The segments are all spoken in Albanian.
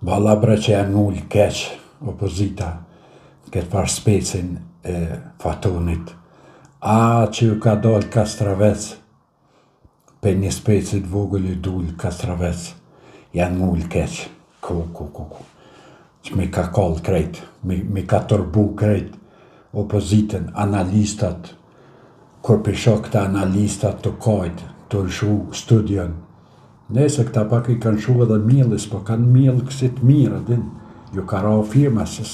Valla bre që janë ngull keq opozita këtë par specin e Fatunit. Që ju ka dollë Kastravec, pe një specit vogël ju dullë Kastravec, janë ngull keq. Ku. Që mi ka kollë krejt, mi ka tërbu krejt opozitën, analistat, kur pisho këta analistat të kojt, të nshu studion. Nese këta pak i kanë shu edhe mielis, po kanë miel kësit mirë, din. Ju ka ra firma, se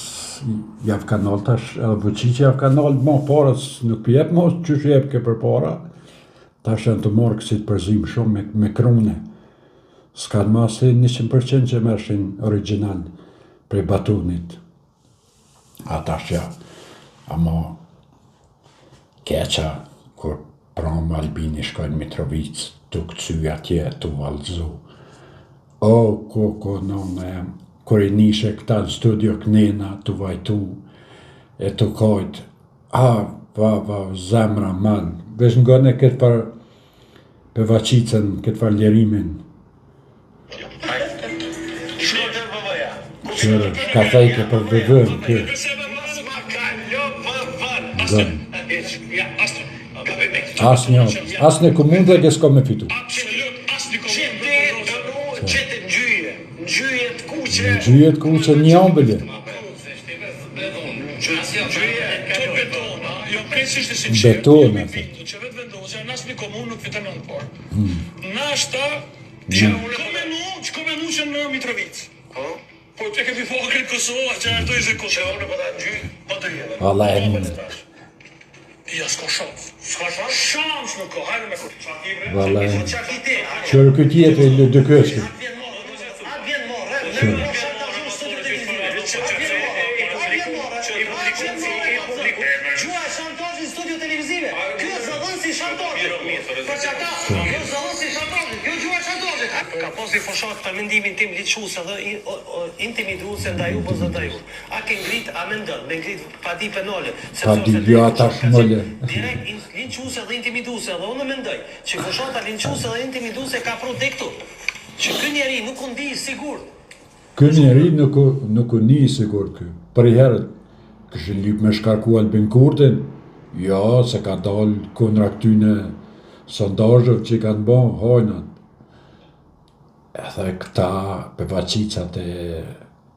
javë ka nëllë tash, edhe Vučić javë ka nëllë ma parës, nuk pjep ma që shjep ke për para. Tash janë të morë kësit përzim shumë me krune. S'kanë ma se 100% që mërshin original prej Batunit. Tash ja, ama keqa, kur pramë Albini shkojnë Mitrovic, të këcy atje, të valëzu. Nëna jam, kur i nishe këta në studio kënena, të vajtu, e të kojt, zemra man, vesh ngone këtë për Vacicën, këtë për ljerimin. Qërë, ka thajke për vëvën, këtë. Ngone. Asë në komundë dhe s'ka me fitu. Në gjyjet kuqe një ambële. Betona. Që vetë vendosja, në asë një komunë nuk fitë nëndë por. Në ashta, që komenu që në Mitrovic. Po të kemi po këtë Kosova, që ashtu ishte Kosova. Që unë përta në gjyjë, po të jetë. Valla e në. Ja, s'ka shans. S'ka shans? Shans nuk ka, hajde me këtë. Valla e në. Qërë këtë jetë e dë kështu. Gjua shantazh në studio televizive. Kjo zëllën si shantazh. Për që ata, kjo zëllën si shantazh. Kjo gjua shantazh. Ka posi foshat për mendimin tim liquse dhe intimidruese ndaj ju bëzë ndaj ju. A ke ngrit, a me ndën, me ngrit padi penale. Padi bjata shmolle. Direkt linquse dhe intimidruese dhe unë me ndaj. Që foshata linquse dhe intimidruese ka pru dhe këtu. Që kë njeri nuk u ndi sigur. Kë njeri nuk u ndi sigur kë. Për i herët, këshin lyp me shkarku Albin Kurtin, ja, se ka dalë kundra këtyne sondazhëv që i kanë bo, hojnat. Edhe këta për Vacicat e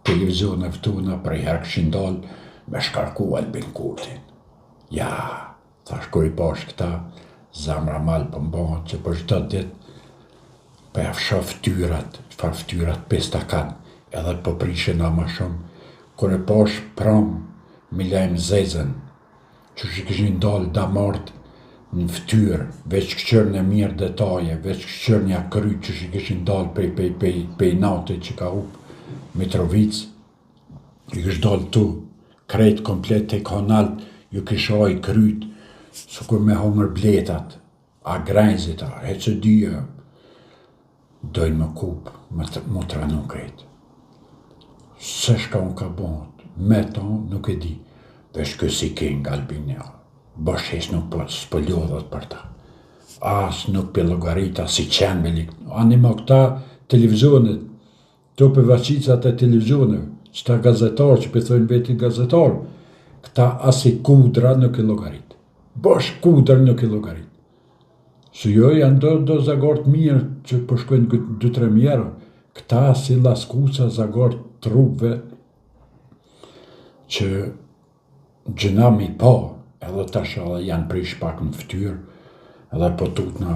televizionëve tuna për i herë këshin dalë me shkarku Albin Kurtin. Ja, thash kur i pash këta, zamra malë për mbohën që për çdo ditë për afsha ftyrat pesta kanë, edhe për prishin ama shumë. Kur e pash pramë, Milajm Zezën, që kishin dalë damart në ftyrë, veç këqërën e mirë detaje, veç këqërën ja kryt që kishin dalë pej natë që ka up Mitrovic, i kish dalë tu, krejt komplet të kanalt, ju kishaj kryt, sukur me homër bletat, a grenzit, a heqë dyja, dojnë më kup, më tranu krejt. Se shka unë ka bëhet, me ta nuk e di, vesh kësi king Albinja, bashkës nuk s'po lodhët për ta. As nuk për logarita si qenë me likë. Anima këta televizionet, të për Vacicat e televizionet, qëta gazetarë që për thojnë veti gazetarë, këta asi kudra nuk e logarit. Bashkë kudra nuk e logarit. Së jo janë do zagartë mirë që përshkojnë 2-3 mjerë, këta si laskusa zagartë trupve, që gjënami pa, edhe tash edhe janë prish pak në ftyrë, edhe po tutna,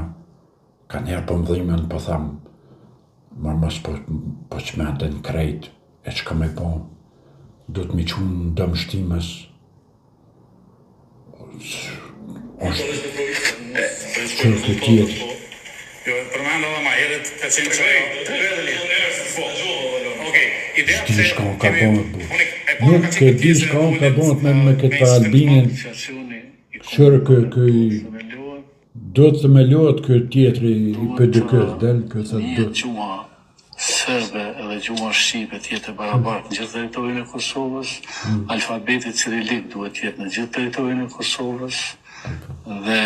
ka njerë për mdhimen, po thamë, mërë mos po qmenden krejt, e që ka me po, do të mi qunë në dëmë shtimës, është qërë të tjetë. Jo, përmendo dhe ma herët, ka qenë që... Shti shka unë ka bonët bu. Nuk ke di shka unë ka bonët me këtë për Albinin, qërë këj do të me lohet këtë tjetëri i për dëkës delë, këtë do të... Gjua sërbe edhe gjua shqipe tjetë e barabartë në gjithë territorin e Kosovës, alfabetit cirilik duhet tjetë në gjithë territorin e Kosovës, dhe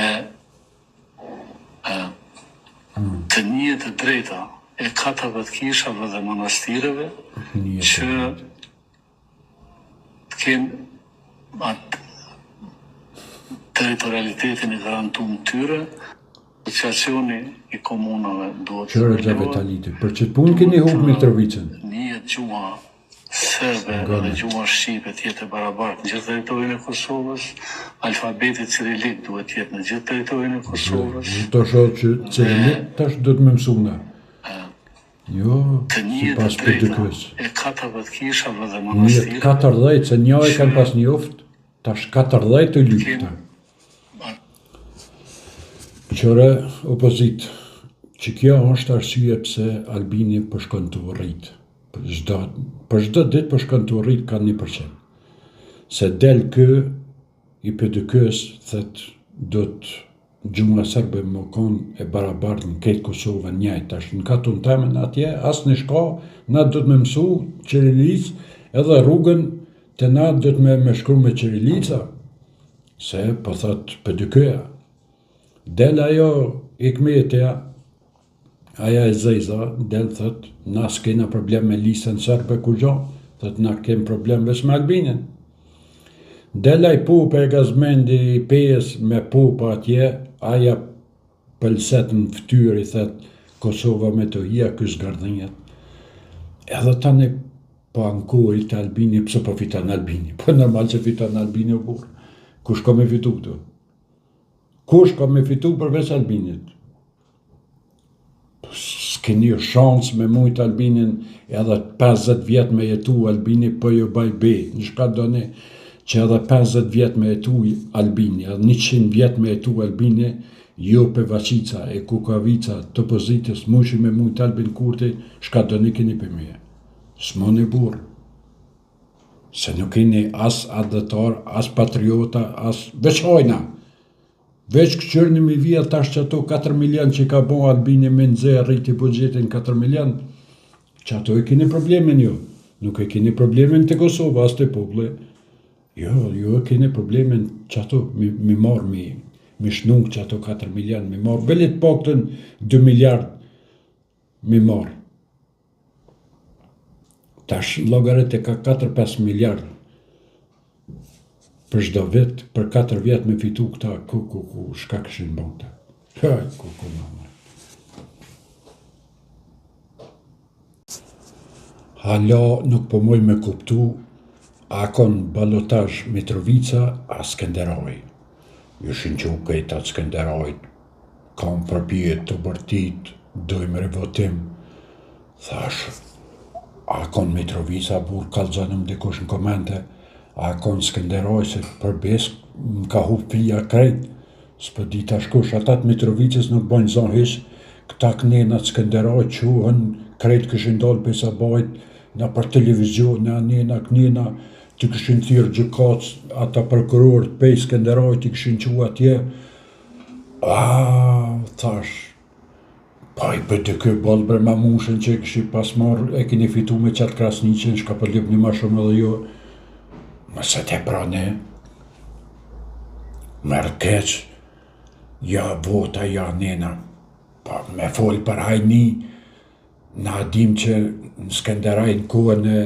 të njët e drejta e 40 kishave dhe manastireve që të kenë atë territorialitetin e garantuar tyre, asociacioni i komunave duhet të zhvendohet. Për që punë keni humbur Mitrovicën? Njihet gjuma serbe dhe gjuma shqipe të jetë e barabartë në gjithë territorin e Kosovës, alfabeti cirilik duhet të jetë në gjithë territorin e Kosovës. Të shoh që cirilik tash do të më mësuna. Jo, sipas PDK-s. E 40 kishave dhe manastireve. 40 se një e kanë pas njoft, tash 40 të lypta. Qëre opozit, që kjo është arsye pse Albini po shkon të urrit. Për çdo ditë po shkon të urrit ka 1%. Se del kë i PDK-s thët do të gjuma serbe më konë e barabartë në këtë Kosovë njëjtë. Tash në katun temen atje, asë në shka, na do të me mësu qirilic, edhe rrugën të na do të me shkru me qirilica, se po thot PDK-ja. Del ajo Hikmetja, aja e Zejza, del thot, na s'kena problem me listën serbe ku gjo, thot na kem problem veç me Albinin. Del aj pupa e Gazmendi i Pes me pupa atje, aja pëlset në ftyri, thët Kosova me të hia kësë gardhenjet. Edhe tani po ankurit të Albini, pëse po fitan Albini? Po normal që fitan Albini o burë. Kush ka me fitu këtu? Kush ka me fitu përveç Albinit? S'keni shans me mujt Albinin, edhe 50 vjet me jetu Albini, po jo baj be. Në shka doni që edhe 50 vjet me jetu Albini, edhe 100 vjet me jetu Albini, jo Pevaqica e Kukavica të pozitës, mushi me mujt Albin Kurti, shka doni keni për meje. S'moni burë. Se nuk keni as adëtar, as patriota, as veçojna. Veç këqyrë mi vija tash që ato 4 milion që ka bo Albini me nëzhe rriti budgetin 4 milion, që ato e keni problemin jo. Nuk e keni problemin të Kosovë, as të pople. Jo e keni problemin që ato mi marë, mi shnung që ato 4 milion, mi marë. Belit paktën 2 miliard mi marë. Tash logaret e ka 4-5 miliard. Për çdo vit, për 4 vjet me fitu këta, shka këshin bonte. Mama. Hala nuk po moj me kuptu, a kon balotash Mitrovica, a Skenderaj. Jëshin që u kejta Skenderajt, kam përpjet të bërtit, dojmë revotim. Thash, a kon Mitrovica, bur kalzanëm dikush në komente, a kon Skenderaj se përbes më ka hu fija krejt, s'pë dita shkush, atat Mitrovicës nuk bojnë zonë këta kënenat Skenderaj quhen, krejt këshin dalë pesa bajt, na për televizion, na kënena, të këshin thirë gjëkac, ata prokurorët pej Skenderaj, të këshin që atje, thash, pa i për të kë balë bre ma mushën që këshin pas marë, e keni fitu me qatë Krasniqin, shka për lip një ma shumë edhe jo, mëse te prane, mërë keq, ja vota, ja nena, pa me folë për hajni, na dim që në Skenderaj në kohën e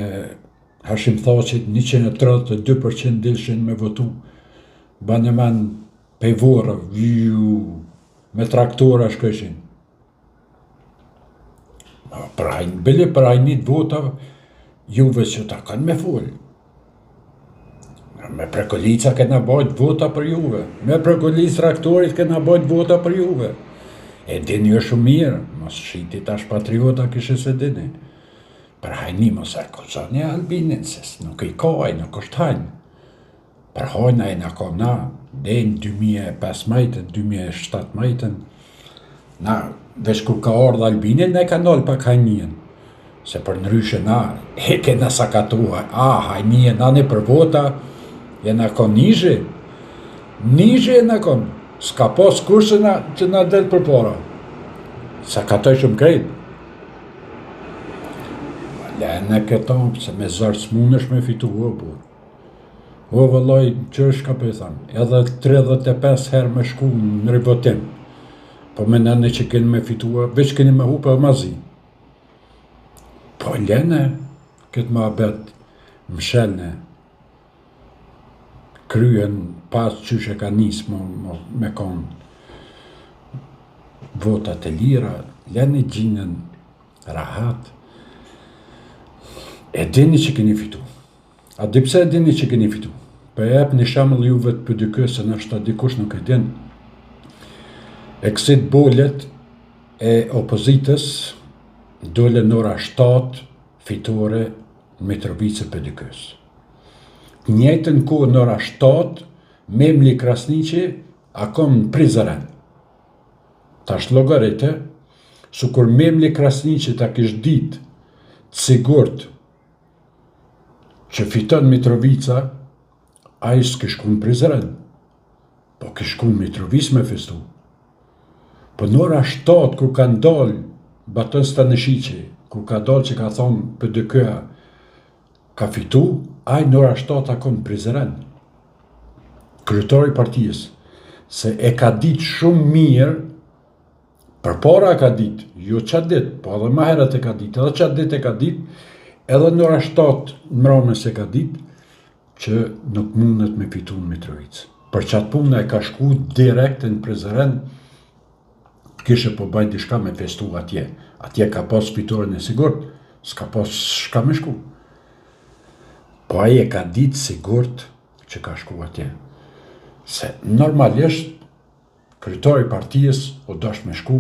Hashim Thaqit 132% dilshin me votu, banë men pejvora, me traktora shkëshin. Bile për hajnit vota, juve që ta kanë me folë. Me Prekolica kena bajt vota për juve, me Prekolic traktorit kena bajt vota për juve. E dini jo shumë mirë, mos shiti tash patriota kështë se dini. Për hajni mos e kozoni Albinin, se nuk i kaj, nuk është hajnë. Për hajna e në ka na, denjë 2015, 2017, na, veç kur ka ardhë Albinin, ne ka nalë pak hajnien. Se për nëryshe na, e kena sakatua, hajnien, na ne për vota, jena kon nizhe e na kon, s'ka pas kurse që na del për para. Sa ka të shumë krejt. Lene këtam, se me zarë s'munesh me fitu, o vëllaj, që është ka për thamë, edhe 35 herë me shku në rivotim, po me nëne që keni me fitua, veç keni me hupe mazi. Po lene, këtë më abet mshelne, kryen pas qyshe ka nisë me konë votat e lira, lene gjinën rahat, e dini që keni fitu. A di pse e dini që keni fitu? Për jep një shamëll juve të PDK se nështë dikush nuk e din. Eksit bolet e opozitës dole në ora 7 fitore në Mitrovicë PDK-s. Njëjtën kohë në ora 7, Memli Krasniqi akon në Prizren. Tash llogarite, su kur Memli Krasniqi ta kish ditë të sigurt që fiton Mitrovica, a i s'kish ku në Prizren, po kish ku në Mitrovicë me festu. Po në ora 7, kur ka ndalë Baton Stanishiqi, kur ka dalë që ka thonë PDK-a ka fitu, a i në ora 7 akon në Prizren. Kryetari i partijës, se e ka ditë shumë mirë, përpara ka ditë, jo qatë ditë, po edhe ma herët e ka ditë, edhe qatë ditë e ka ditë, edhe në ora 7 mramës e ka ditë, që nuk mundet me fitu në Mitrovicë. Për qatë punë e ka shku direkt në Prizren, kishe po bajt diçka me festu atje. Atje ka pas fitoren e sigurt, s'ka pas shka me shku. Po aje ka ditë sigurt që ka shku atje. Se normalisht, kryetari i partijës o dash me shku,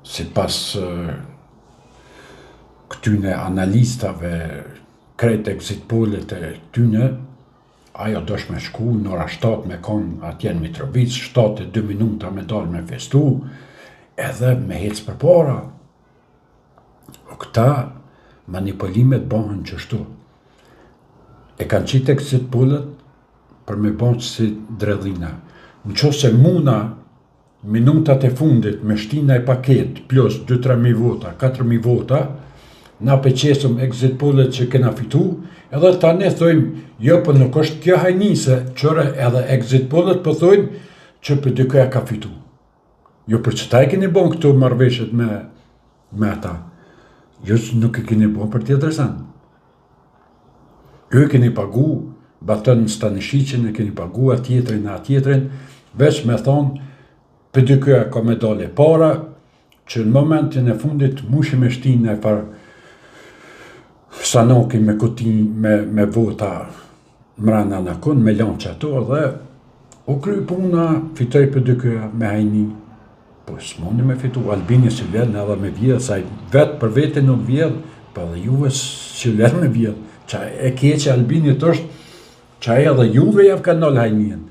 si pas këtyne analistave, krejt exit pollet e tyne, ajo dash me shku në ora 7 me konë atje në Mitrovicë, 7:02 minuta me dalë me festu, edhe me hecë për para. O këta manipulimet bëhen qështu. E kanë qitë exit pollet për me bënë si dredhina. Në qo se muna minutat e fundit me shtina e paket plus 2-3.000 vota, 4.000 vota, na peqesëm exit pollet që kena fitu, edhe tani thojmë, jo, për nuk është kjo hajnise, qëre edhe exit pollet për thojmë që PDK-a ka fitu. Jo, për që ta e keni bon këtu marrveshjet me ata. Jo, nuk e keni bon për tjetër sen. Jo, e keni pagu Baton Stanishiqin, e keni pagu atjetrin, veç me thonë, PDK-a ka me dale para, që në momentin e fundit mushi me shtinë e farë Sanoki me kutin, me vota mrana në kun, me lanë që ato, dhe u kry puna, fitoj PDK-a me hajni, po s'moni me fitu, Albini që lërën edhe me vjedhë, saj vetë për vete nuk vjedhë, pa dhe juve që lërën me vjedhë, që e keqe Albini të është, që edhe juve javë ka nëllë hajnien.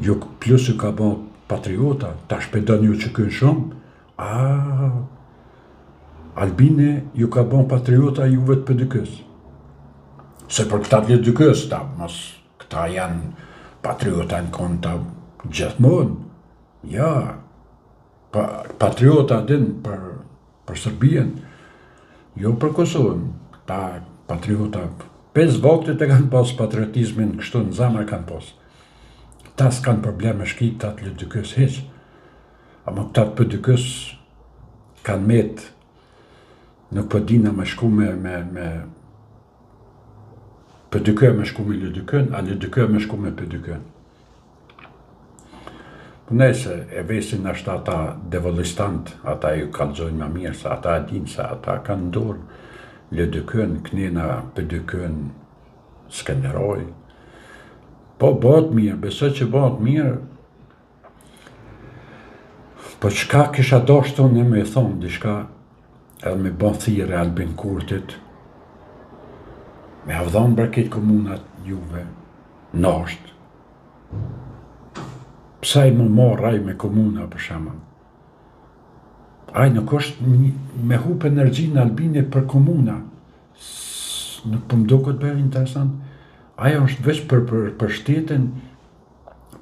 Jo, plus ju ka bon patriota, ta shpedon ju që kënë shumë, Albini ju ka bon patriota juve të PDK-s. Se për këta të PDK-s, këta janë patriota në konta gjithmonë. Ja, patriota din për Serbien, jo për Kosovën. Ta patriota, 5 vaktit e kanë pas patriotizmin, kështu në zamër kanë pas. Ta s'kanë probleme shkit të atë PDK-s heq. Ama këta të PDK-s kanë metë, nuk po dina me shku me PDK me shku me LDK-n, a LDK me shku me PDK-n. Nëse e vesin ashtë ata devollistant, ata ju kalzojnë më mirë, se ata e dinë se ata kanë ndorë LDK-n, kënina PDK-n Skenderoj. Po bëhet mirë, besoj që bëhet mirë, po qka kisha dashtu në me thonë dishka, edhe me bon thire Albin Kurtit, me avdhanë bërket komunat juve, nasht. Psa i më marrë aj me komuna për shaman? Aj nuk është me hup energji në Albini për komuna. Nuk për mdo këtë bërë interesant. Aja është veç për shtetin,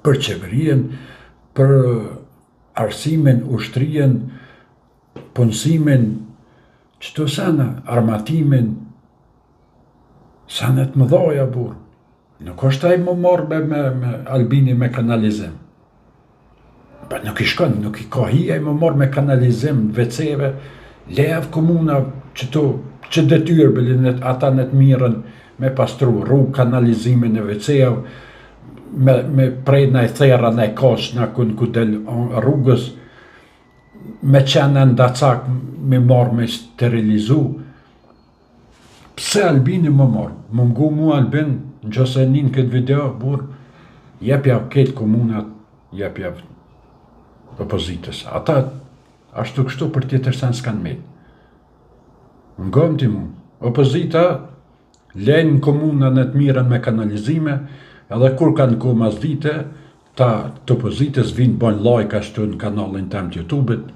për qeverien, për arsimin, ushtrien, punësimin, qëto sana, armatimin, sanet më dhoja burë. Nuk është aj më marrë me Albini me kanalizim. Nuk i shkon, nuk i ka hi aj më marrë me kanalizim, veceve, Lev komuna që detyrë bëllin ata në të mirën me pastru rrugë, kanalizimin e WC-av, me prej në thera në kosh në ku del rrugës, me qenë ndacak me marrë me sterilizu. Pse Albini më marrë? Më mgu mua Albin, në qëse njën këtë video, burë, jepja këtë komunat, jepja opozitës. Ata, ashtu kështu për tjetër sen s'kanë me. Ngom ti mu, opozita, lejnë komuna në të mirën me kanalizime, edhe kur kanë ku mas dite, ta të opozitës vinë bojnë like ashtu në kanalin tem të YouTube-it,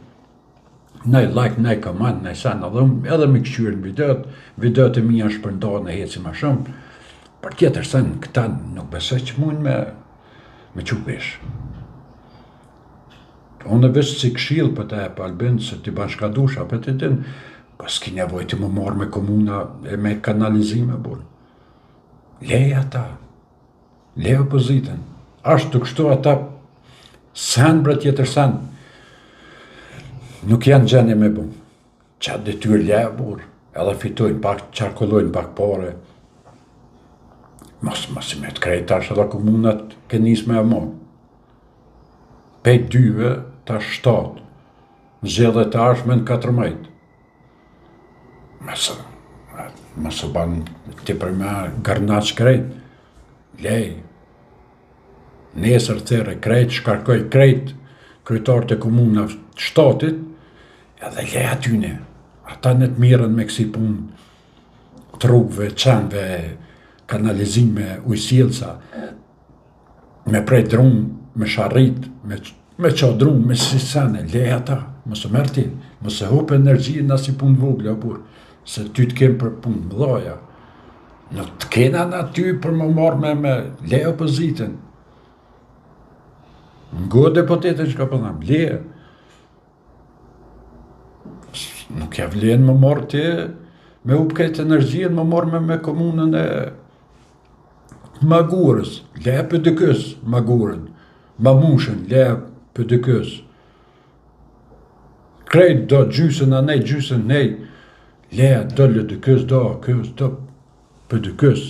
nej like, nej comment, nej sen, edhe me këshyrë në videot e mija shpërndohen e heci ma shumë, për tjetër sen, këta nuk besoj që mund me qupesh. Unë veç si këshill për të e për Albin, se t'i bashkadusha për të din, pas ki nevoj të më marrë me komuna e me kanalizime, burë. Leja ta, leja opozitën, ashtu të kështu ata sen bre tjetër sen, nuk janë gjeni me bu. Qatë detyrë leja, burë, edhe fitojnë pak, qarkullojnë pak pare. Mos i me të krejtash edhe komunat kënis me e mon. Pej 2 ta 7, zjedhe të ashme në 14. Mësë banë të për me garnaq krejt, lej, nesër thire krejt, shkarkoj krejt, kryetar të komuna shtetit, edhe lej atyne, ata në të mirën me kësi pun, të rrugëve, qenve, kanalizime, ujësilsa, me prej drumë, me sharrit, me qadrum, me sisane, lej ata, mësë mërti, mësë hup energji në si pun vogle, burë, se ty të kemë për punë mëdhaja. Nuk të kena në ty për më marrë me lej opozitën. Ngo deputetën që ka përnam, leje. Nuk ja vlen më marrë ti, me up këtë energjien më marrë me komunën e Magurës, leje për dëkës Magurën, Mamushën, leje për dëkës. Krejt do gjysën a nej, gjysën nej, leja dollë dëkës, do për dëkës.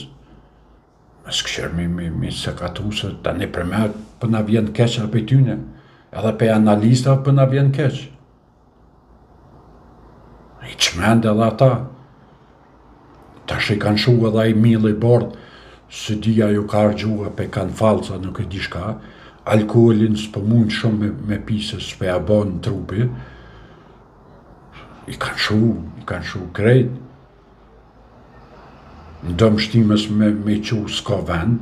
Më s'këshër mi sekatusë, ta ne për me për na vjen keq për tyne, edhe për analista për na vjen keq. I qmend edhe ata, ta shi kanë shu edhe i mili bordë, së dia ju ka argjua pe kanë falca nuk e di shka, alkoholin s'po mund shumë me pisë, s'pe ja bon në trupi, i kanë shu krejt. Në dëmë shtimës me qu s'ka vend,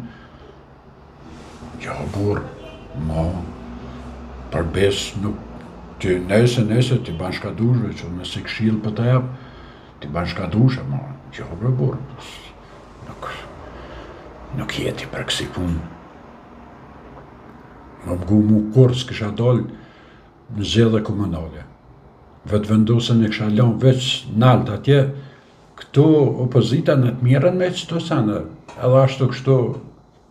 ja burë, ma, për besë nuk, ty nese, ti ban shkadushve, që nëse këshil për të jep, ti ban shkadushe, ma, ja burë, nuk jeti për kësi punë. Më mgu mu kur s'kisha dollë në zjedhe komunale. Vetë vendosën e kësha lanë veç nalt atje, këto opozita në të mirën me qëto sanë, edhe ashtu kështu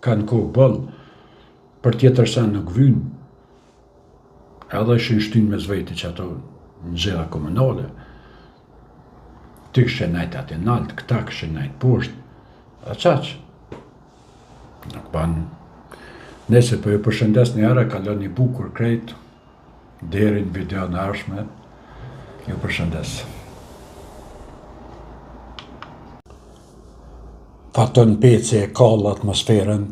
kanë ko bëllë, për tjetër sanë nuk vynë, edhe ishin shtynë me zvejti që ato në zjedhe komunale. Ty kështë najtë atje nalt, këta kështë najtë poshtë, a qaqë. Nuk banë. Nese për ju përshëndes një ara, kalon një bukur krejt, deri në video në arshme, ju përshëndes. Faton peci e kallë atmosferën,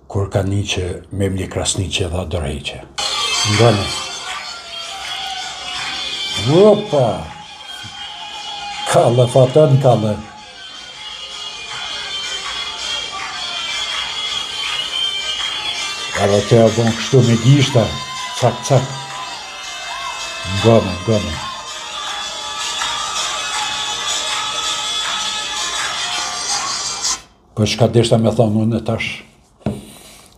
kur ka një që me mli krasniqe dhe dërheqe. Ngone. Opa! Kallë, faton kallë. Edhe të e bon kështu me gishta, cak. Ngone. Po shka deshta me thonë unë e tash,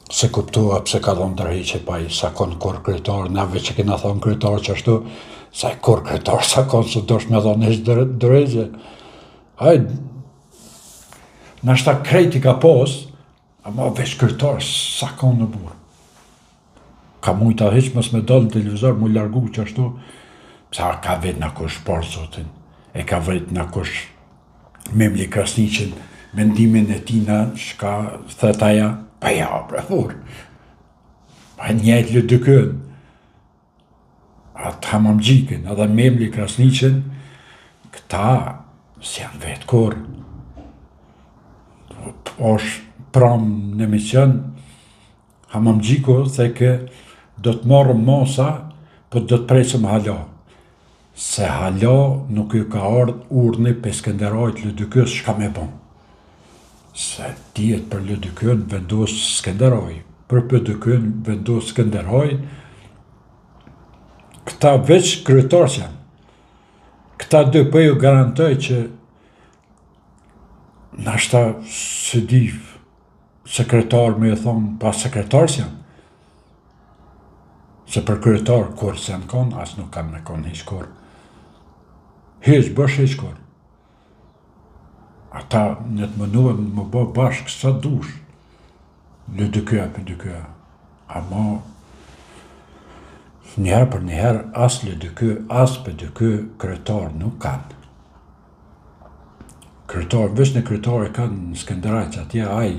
se kuptua pse ka thonë dërheqe pa i sakon kur kryetar, neve që kena thonë kryetar që ashtu, sa i kur kryetar sakon, së dosh me thonë ishtë dërheqe. Hajde, nashta krejti ka posë, ama veç kryetar sakon në burë. Ka mujta heq mës me dalë në televizor, mu largu që ashtu, sa ka vetë në kush por zotin, e ka vetë në kush Memli Krasniqin, mendimin e tina, shka thët aja, pa ja, brefur, pa njëjtë Lëdykën, atë Hamamgjikin, edhe Memli Krasniqin, këta s'janë vetë kur. është pram në emision, Hamamgjiku theke do të marrëm masa, po do të presëm hala. Se hala nuk ju ka ardhë urni për Skenderajt Lëdykës shka me bon. Se tjetë për Lëdykën vendosë Skenderaj, për Lëdykën vendosë Skenderaj, këta veç kryetarës janë. Këta dy për ju garantoj që nashta së di sekretar me e thonë pas sekretarës janë. Se për kryetar kur se në konë, asë nuk kanë me konë hiç kur. Hiç bësh hiç kur. Ata në të mënuën më bë bashkë sa dush. Lëdykëa për dykëa. Ama njëherë për njëherë as Lëdykë, as për dykë kryetar nuk kanë. Kryetar, veç në kryetar e kanë në Skenderaj që atje aj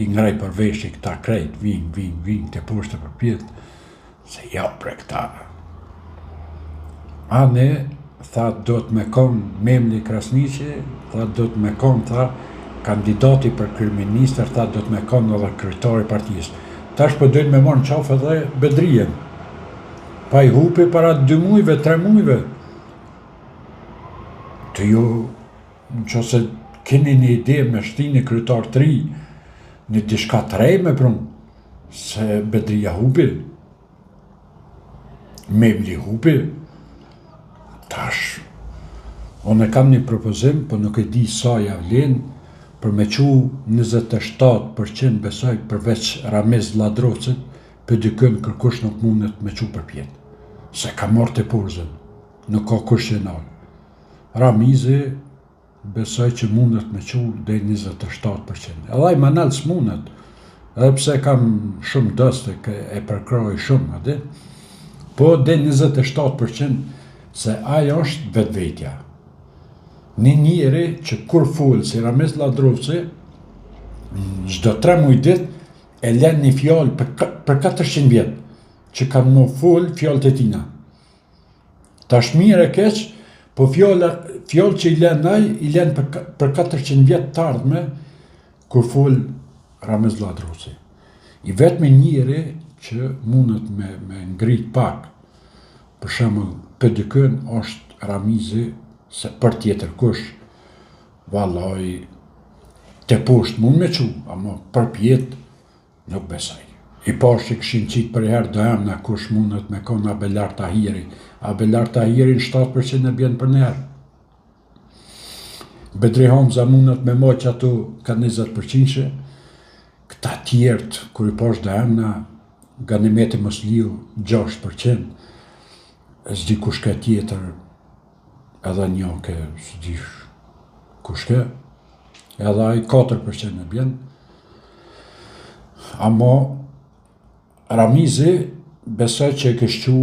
i ngrej për veshë këta krejt, vinë, të poshtë për pjetë. Se ja pre këta. A ne, tha do të me konë Memli Krasniqi, tha do të me konë, tha, kandidati për kryeministër, tha do të me konë edhe kryetari partijës. Tash po dojnë me morë në qafë edhe Bedrien. Pa i hupi para 2 mujve, 3 mujve. Të ju, në që se keni një ide me shtini kryetar të ri, një dishka të rej me prunë, se Bedria hupi. Memli hupi, tash, unë e kam një propozim, po nuk e di sa ja vlen, për me qu 27% besoj përveç Ramiz Ladrocit, për dykën kërkush nuk mundet me qu për pjetë. Se ka marrë të purzën, nuk ka kush që nalë. Ramizi besoj që mundet me qu dhe 27%. Edhe i manal s'mundet, edhe pse kam shumë dëste, e përkroj shumë, adi, po dhe 27% se ajo është vetvetja. Një njeri që kur full si Ramiz Ladrovci, çdo 3 muj dit, e len një fjallë për 400 vjetë, që kanë më full fjallët e tina. Tash mirë e keq, po fjallë që i len aj, i len për 400 vjetë të ardhme, kur full Ramiz Ladrovci. I vetmi njeri që mundet me ngrit pak, për shembull, për dykën është Ramizi, se për tjetër kush, vallaj, të poshtë mund me qu, ama për pjetë nuk besaj. I pash që këshin qitë për herë do emna kush mundet me konë Abelar Tahiri. Abelar Tahiri në 7% e bjenë për njerë. Bedri Hamza mundet me mo që ato ka 20%, këta tjertë, kër i pash do emna, Ganimeti Mosliu 6%, s'di kush ka tjetër, edhe një ke s'di kush ke, edhe ai 4% e bjen. Amo, Ramizi besoj që e këshqu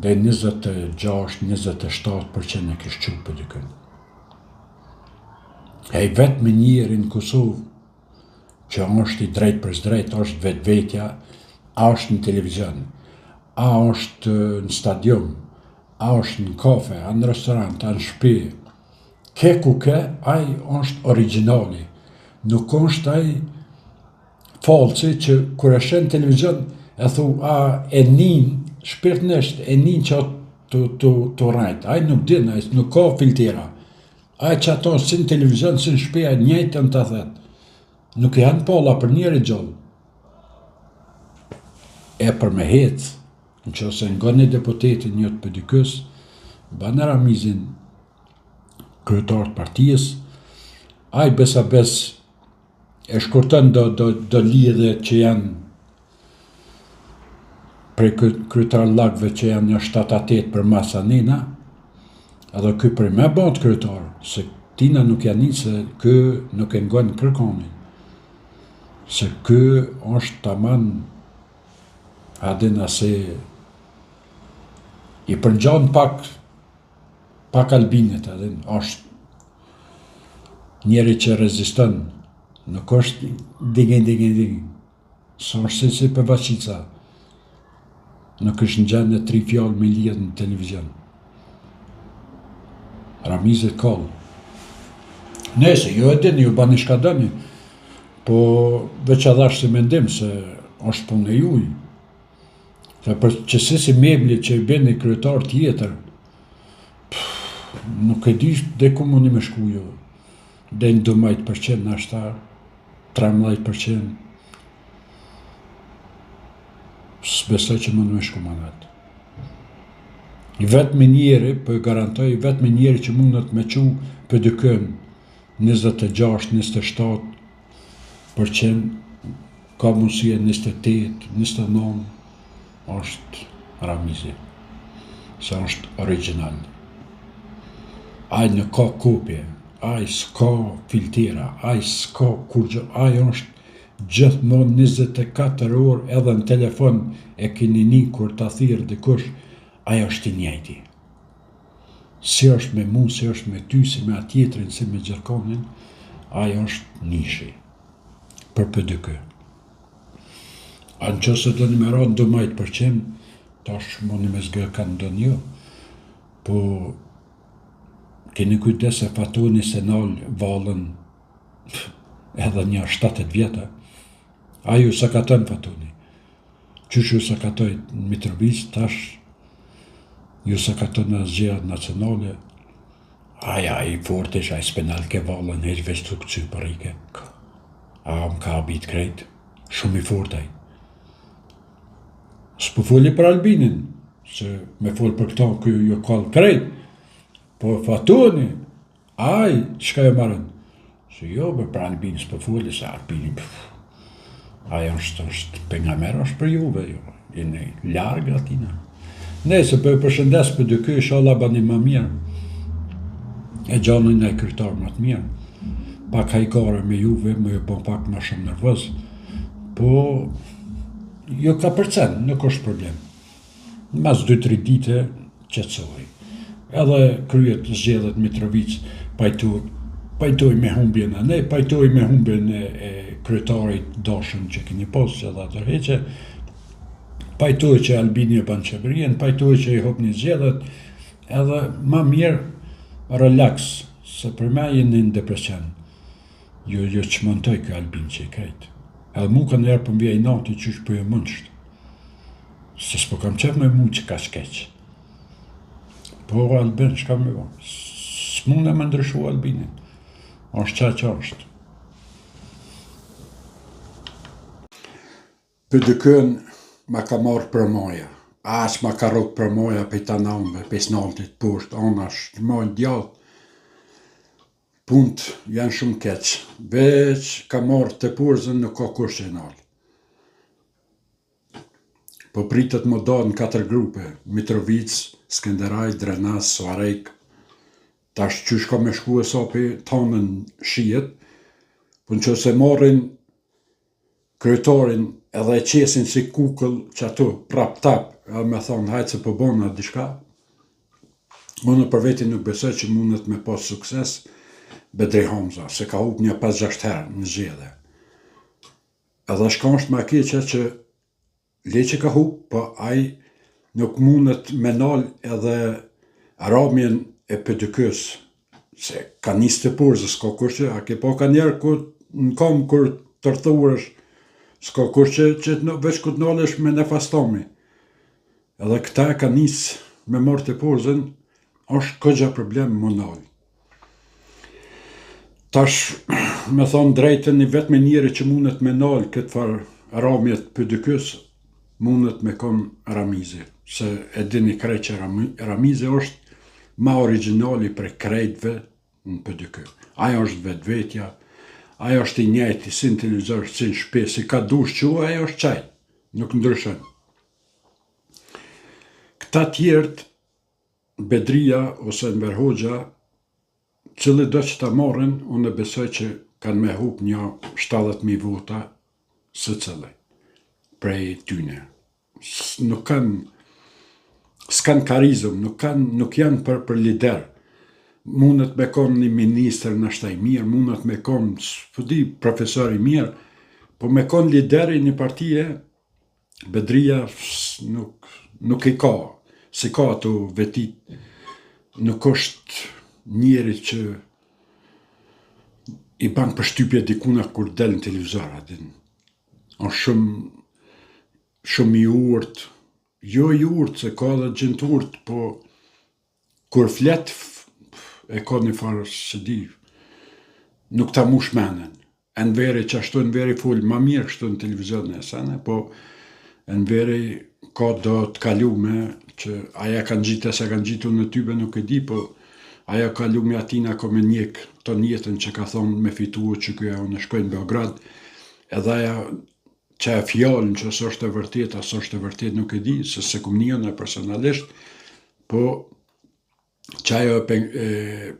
dhe 26-27% e këshqu për dykën. E i vetë me njëri në Kosovë, që është i drejt për zdrejt, është vetvetja, a është në televizion, a është në stadium, a është në kafe, a në restorant, a në shpi, ke ku ke, aj është originali. Nuk është aj falci që kër e shenë televizion, e thu, a e nin, shpirtnesht, e nin që të rajt. Aj nuk din, aj nuk ka filtera. Aj që ato si në televizion, si në shpi, aj njëjtën të thetë. Nuk janë pala për njëri gjallë. E për me hecë, në që ose nga një deputetin njët për dykës, banë Ramizin kryetar të partijës, aj besa bes e shkurtën do lidhe që janë prej kryetar lagve që janë një 7-8 për masa nina, edhe ky për me bëtë kryetar, se tina nuk janë një se ky nuk e ngonë kërkonin. Se ky është taman adin ase I përngjan pak albinit edhe është njeri që reziston, nuk është digin. Sa është si për vaqica. Nuk është në gjendje 3 fjallë me lidhë në televizion. Ramizit kallë. Nese, ju e dini, ju bani shka dëni, po veç adhash si mendim se është punë e juj. Dhe për qësi si mebli që i beni kryetar tjetër, nuk e di dhe ku mundi me shku ju. Dhe në 12% në ashtar, 13%. S'besoj që mundi me shku ma vetë. I vetë me njeri, për garantoj, i vetë me njeri që mundet me qu për dykën 26-27%, ka mundësia 28-29%, është Ramizi, se është original. Aj në ka kopje, aj s'ka filtera, aj s'ka kurgjë, aj është gjithmonë 24 orë edhe në telefon e kini një kur të thirë dikush, aj është i njëjti. Si është me mu, si është me ty, si me atjetrin, si me gjërkonin, aj është nishi, për dykë. A në qëse të një mëra në 12%, tash mundi me zgë kanë do një, po keni kujdes e fatoni se nalë valën edhe një 7 vjeta, a ju sakatën fatoni. Qysh ju sakatoj në Mitrovic, tash ju sakatën në zgjerat nacionale, aja i fortish, aj s'penal ke valën, heq veç të këcy për ike. A më ka abit krejt, shumë i fortaj. S'po foli për Albinin, se me fol për këta kjo jo kallë krejt, po fatoni, aj, qka e marën? Se jo, për Albinin s'po foli, se Albinin, aja është pengamer është për juve, jo, jene largë atina. Ne, se për përshëndes për dykë, inshallah bani më mirë, e gjanën e kryetar më të mirë, pak hajkare me juve, më ju po pak më shumë nervoz, po jo ka përcen, nuk është problem. Mas 2-3 dite, qetësoj. Edhe kryet zgjedhjet Mitrovic, pajtoj me humbjen e ne, pajtoj me humbjen e kryetarit dashën që keni pas që dha tërheqe, pajtoj që Albini e ban qeverien, pajtoj që i hop një zgjedhjet, edhe ma mirë relax, se për me jeni në depresion. Jo që montoj kjo Albin që i krejt. Edhe mu ka njerë për mbja i nati qysh për e mëndsht. Se s'po kam qef me mu që ka shkeq. Po Albin, shka me bo? S'mund e me ndryshu Albinin. Është që është. Për dykën ma ka marrë për moja. As ma ka rogë për moja për të nëmëve, për snaltit poshtë, anash, mojnë djatë. Punët janë shumë keqë, veç ka marrë të porzën nuk ka kush që nalë. Po pritet më da në 4 grupe, Mitrovic, Skenderaj, Drenas, Soarek, tash qysh ka me shku e sapi tanën shijet, po në që se marrin kryetarin edhe e qesin si kukull që ato prap tap, edhe me thonë hajtë se po bona dishka, unë për veti nuk besoj që mundet me pas sukses, Bedri Hamza, se ka hup një 5-6 herë në zgjedhje. Edhe shka është ma keqe që le që ka hup, po aj nuk mundet me nal edhe ramjen e pëdykës, se ka njës të porzë, s'ka kurqe, a ke po ka njerë në kam kur të rëthurësh, s'ka kurqe që veç ku të nalesh me nefastami. Edhe këta ka njës me marrë të porzën, është këgja problem më nalë. Tash, me thonë drejten, i vetë me njeri që mundet me nalë këtë farë ramjet për dykës, mundet me konë Ramizi. Se e dini krejt që Ramizi është ma originali për krejtve në për dykë. Aja është vetë vetja, aja është i njejti, si në televizor, si në shpe, si ka dush që aja është qaj, nuk ndryshën. Këta tjertë, Bedria ose Enver Hoxha, cili do që ta marrin, unë e besoj që kanë me hup një 70.000 vota së cili, prej tyne. Nuk kanë s'kan karizëm, nuk janë për lider. Mundet me konë një minister në shtaj mirë, mundet me konë, s'pëdi, profesor i mirë, po me konë lideri një partije, Bedria nuk i ka, si ka ato vetit, nuk është njeri që i ban përshtypje dikuna kur del në televizor, është shumë i urt, jo i urt, se ka dhe gjint urt, po kur flet, e ka një farë së di, nuk ta mush menen. E në veri që ashtu në veri full, ma mirë kështu në televizor në esene, po në veri ka do të kalume, që aja kanë gjitë, se kanë gjitu në tybe nuk e di, po aja kalume atina ko me njek të njetën që ka thonë me fitu që këja unë shkojnë Beograd, edhe aja që e fjallën që së është e vërtet, asë është e vërtet nuk e di, se kum njën e personalisht, po që ajo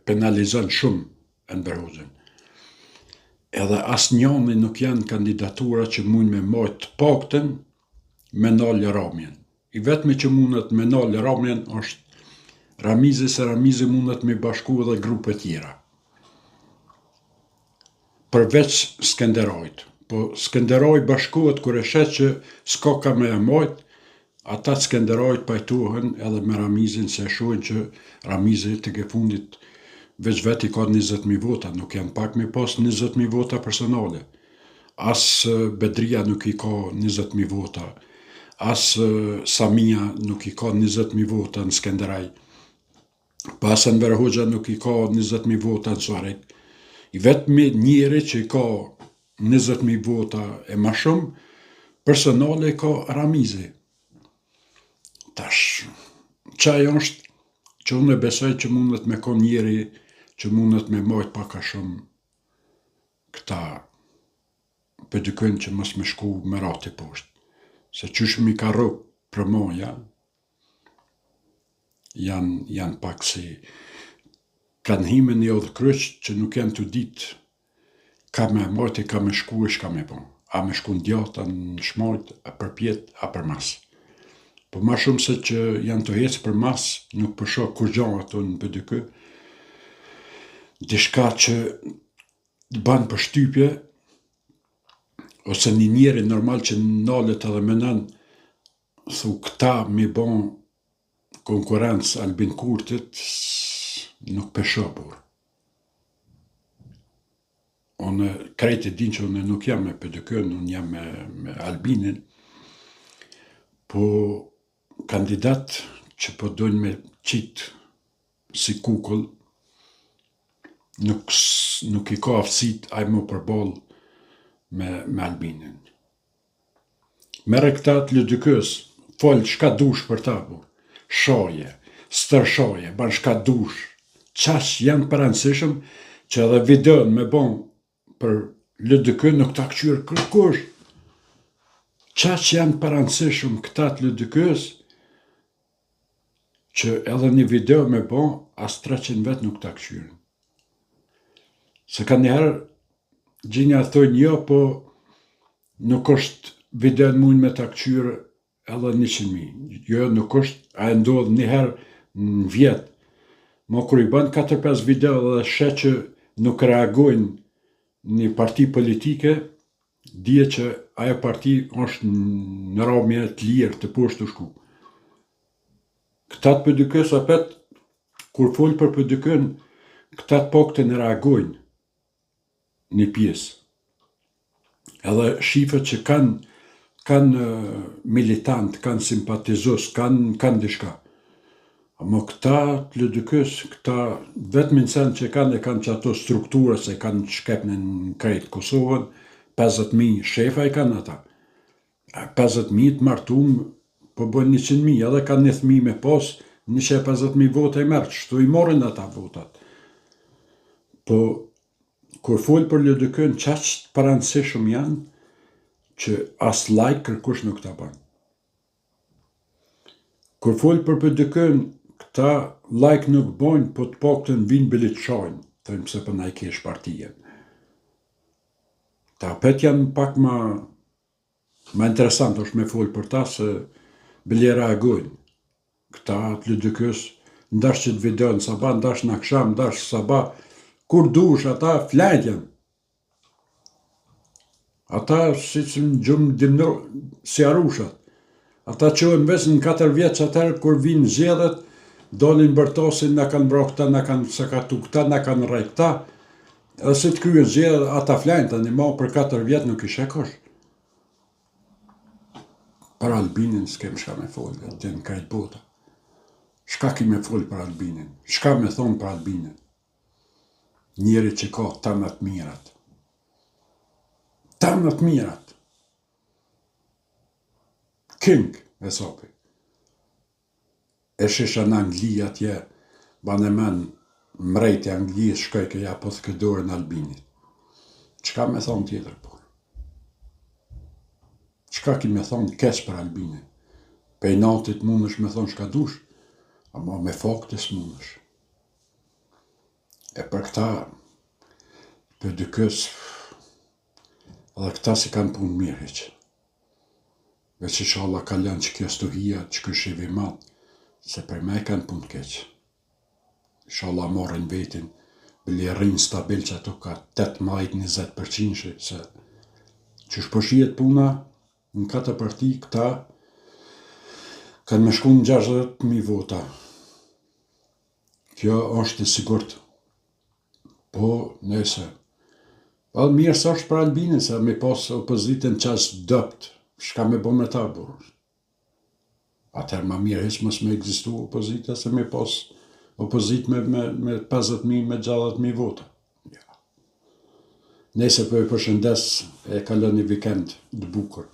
penalizon shumë Enver Hoxhën. Edhe asë njëni nuk janë kandidatura që mund me mojtë pakten me nalë Ramjen. I vetme që mundet me nalë Ramjen është Ramizi, se Ramizi mundet me bashku edhe grupe tjera. Përveç Skenderajt. Po Skenderaj bashkohet kur e shet që s'ka ka me e mojtë, ata Skenderajt pajtuhen edhe me Ramizin, se shohin që Ramizi të ke fundit veç veti ka 20.000 vota, nuk janë pak me pas 20.000 vota personale. As Bedria nuk i ka 20.000 vota, as Samia nuk i ka 20.000 vota në Skenderaj, pas Enver Hoxha nuk i ka 20.000 vota në Suarek. I vetëmi njeri që i ka 20.000 vota e ma shumë, personale ka Ramizi. Tash, qaj është që unë e besoj që mundet me kon njeri që mundet me mojt paka shumë këta pëdykën që mos me shku me rati poshtë. Se qysh mi ka rëp për moja, janë pak si kanë hime një odhë kryq që nuk janë të ditë ka me mojt e ka me shku e shka me po. A me shku në djata, në shmojt, a për pjet, a për mas. Po ma shumë se që janë të hecë për mas, nuk përsho kur gjanë ato në pëdykë, dishka që banë për shtypje, ose një njeri normal që nalet edhe menan, thu këta mi bon konkurencë Albin Kurtit, nuk përsho por. Unë krejt e din që unë nuk jam me pëdykën, unë jam me Albinin, po kandidat që po dojnë me qitë si kukull, nuk i ka aftësit aj më përbol me Albinin. Mere këta të Lëdykës, folë shka dush për ta, po. Shaje, stërshaje, ban shka dush, qash janë parancishëm që edhe videon me bon për Lëdykën nuk ta këqyrë kërkush. Qash janë parancishëm këta të Lëdykës, që edhe një video me bon, as 300 vet nuk ta këqyrën. Se ka njëherë, gjinja thojnë jo, po nuk është video në mund me ta këqyrë edhe 100.000. Jo, nuk është, a e ndodhë njëherë në vjetë. Ma kur i banë 4-5 video dhe shë që nuk reagojnë një parti politike, dje që ajo parti është në ramje të lirë, të poshtë të shku. Këta të pëdykës apet, kur folë për pëdykën, këta të pak të në reagojnë një pjesë. Edhe shifët që kanë militant, kanë simpatizus, kanë dishka. Amo këta të Lëdykës, këta vetëm në sen që kanë që ato strukturë se kanë shkepnë në krejtë Kosovën, 50.000 shefa i kanë ata. 50.000 të martumë, po bëjnë 100.000, edhe kanë 100.000 me pas, 150.000 vota i mërë, qështu i morin ata votat. Po, kur folë për Lëdykën, qaqë parancishëm janë, që as like kërkush nuk ta banë. Kur folë për Lëdykën, këta like nuk bojnë, po të paktën vinë bilit shajnë, thëjmë se për na i kesh partijen. Ta pet janë pak ma interesant është me folë për ta, se bile reagojnë. këta të LDK-s, ndash që të videon, sabah, ndash në aksham, ndash sabah, kur dush, ata flajtjen. Ata, si që në gjumë dimnor, si arushat. Ata qohen vesë në 4 vjeç atër, kur vinë zjedhet, dolin bërtosin, na kanë bro këta, na kanë sakatu këta, na kanë rrej këta, edhe si të kryen zjedhet, ata flajnë, të një ma për 4 vjetë nuk ishe kosh. Për Albinin s'kem shka me folë, atë në krejt bota. Shka ki me folë për Albinin? Shka me thonë për Albinin? Njeri që ka tanat mirat. Tanat mirat. King, e sopi. E shisha në Angli atje, banë e men mrejti Anglijës shkoj këja po të këdore në Albinit. Qka me thonë tjetër po? Qka ki me thonë keq për Albinin? Pej natit mundësh me thonë shka dush, ama me faktis mundësh. E për këta, për dykës, edhe këta si kanë punë mirë heqë. Veç inshallah kaljan që kjo stuhia, që kjo shivi madhë, se për me kanë punë keqë. Inshallah marrin vetin, bëli rrinë stabil që ato ka 18-20%, se që shpëshijet puna, në 4 parti, këta kanë me shku në 60.000 vota. Kjo është e sigurt. Po, nëse. Po, mirë sa është për Albinin, se me pas opozitën qas dëpt, shka me bo me ta, burë. Atër ma mirë heq mos me egzistu opozita, se me pas opozit me 50.000, me 60.000 vota. Ja. Nëse për e përshëndes, e kalon një vikend të bukur.